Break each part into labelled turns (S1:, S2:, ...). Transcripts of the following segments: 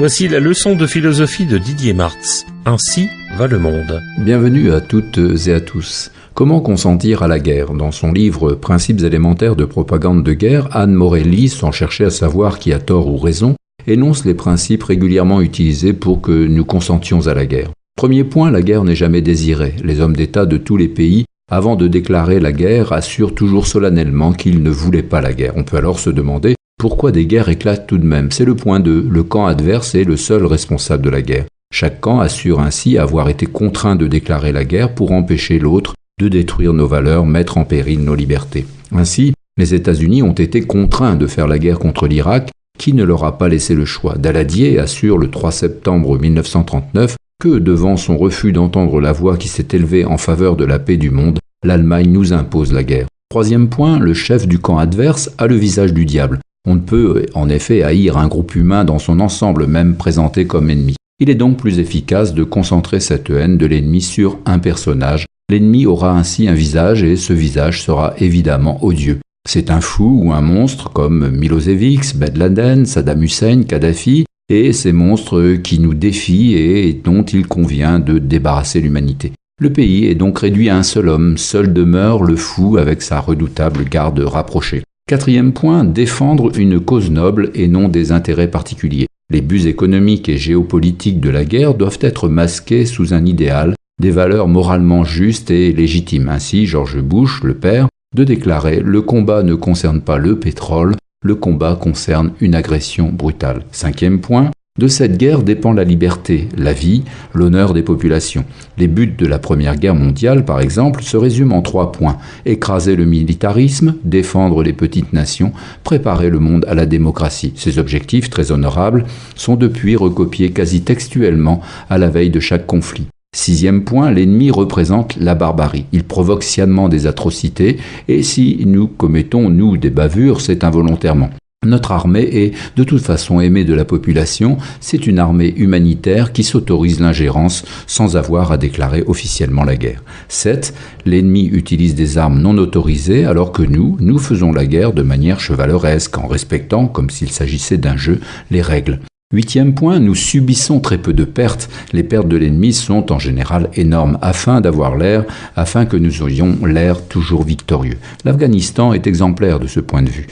S1: Voici la leçon de philosophie de Didier Martz. Ainsi va le monde.
S2: Bienvenue à toutes et à tous. Comment consentir à la guerre? Dans son livre « Principes élémentaires de propagande de guerre », Anne Morelli, sans chercher à savoir qui a tort ou raison, énonce les principes régulièrement utilisés pour que nous consentions à la guerre. Premier point, la guerre n'est jamais désirée. Les hommes d'État de tous les pays, avant de déclarer la guerre, assurent toujours solennellement qu'ils ne voulaient pas la guerre. On peut alors se demander pourquoi des guerres éclatent tout de même. C'est le point 2. Le camp adverse est le seul responsable de la guerre. Chaque camp assure ainsi avoir été contraint de déclarer la guerre pour empêcher l'autre de détruire nos valeurs, mettre en péril nos libertés. Ainsi, les États-Unis ont été contraints de faire la guerre contre l'Irak, qui ne leur a pas laissé le choix. Daladier assure le 3 septembre 1939 que, devant son refus d'entendre la voix qui s'est élevée en faveur de la paix du monde, l'Allemagne nous impose la guerre. Troisième point, le chef du camp adverse a le visage du diable. On ne peut en effet haïr un groupe humain dans son ensemble, même présenté comme ennemi. Il est donc plus efficace de concentrer cette haine de l'ennemi sur un personnage. L'ennemi aura ainsi un visage et ce visage sera évidemment odieux. C'est un fou ou un monstre comme Milosevic, Ben Laden, Saddam Hussein, Kadhafi, et ces monstres qui nous défient et dont il convient de débarrasser l'humanité. Le pays est donc réduit à un seul homme, seul demeure le fou avec sa redoutable garde rapprochée. Quatrième point, défendre une cause noble et non des intérêts particuliers. Les buts économiques et géopolitiques de la guerre doivent être masqués sous un idéal, des valeurs moralement justes et légitimes. Ainsi, George Bush, le père, de déclarer « Le combat ne concerne pas le pétrole, le combat concerne une agression brutale ». Cinquième point, de cette guerre dépend la liberté, la vie, l'honneur des populations. Les buts de la Première Guerre mondiale, par exemple, se résument en 3 points. Écraser le militarisme, défendre les petites nations, préparer le monde à la démocratie. Ces objectifs, très honorables, sont depuis recopiés quasi textuellement à la veille de chaque conflit. Sixième point, l'ennemi représente la barbarie. Il provoque sciemment des atrocités et si nous commettons, nous, des bavures, c'est involontairement. Notre armée est de toute façon aimée de la population, c'est une armée humanitaire qui s'autorise l'ingérence sans avoir à déclarer officiellement la guerre. 7. L'ennemi utilise des armes non autorisées alors que nous faisons la guerre de manière chevaleresque en respectant, comme s'il s'agissait d'un jeu, les règles. Huitième point, nous subissons très peu de pertes. Les pertes de l'ennemi sont en général énormes afin que nous ayons l'air toujours victorieux. L'Afghanistan est exemplaire de ce point de vue.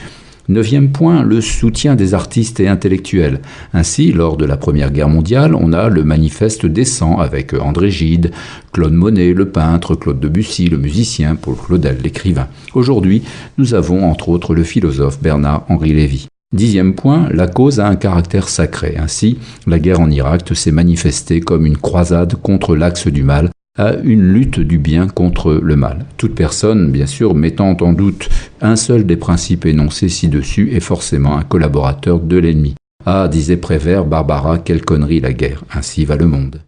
S2: Neuvième point, le soutien des artistes et intellectuels. Ainsi, lors de la Première Guerre mondiale, on a le manifeste décent avec André Gide, Claude Monet, le peintre, Claude Debussy, le musicien, Paul Claudel, l'écrivain. Aujourd'hui, nous avons entre autres le philosophe Bernard-Henri Lévy. 10e point, la cause a un caractère sacré. Ainsi, la guerre en Irak s'est manifestée comme une croisade contre l'axe du mal, à une lutte du bien contre le mal. Toute personne, bien sûr, mettant en doute un seul des principes énoncés ci-dessus est forcément un collaborateur de l'ennemi. Ah, disait Prévert, Barbara, quelle connerie la guerre, ainsi va le monde.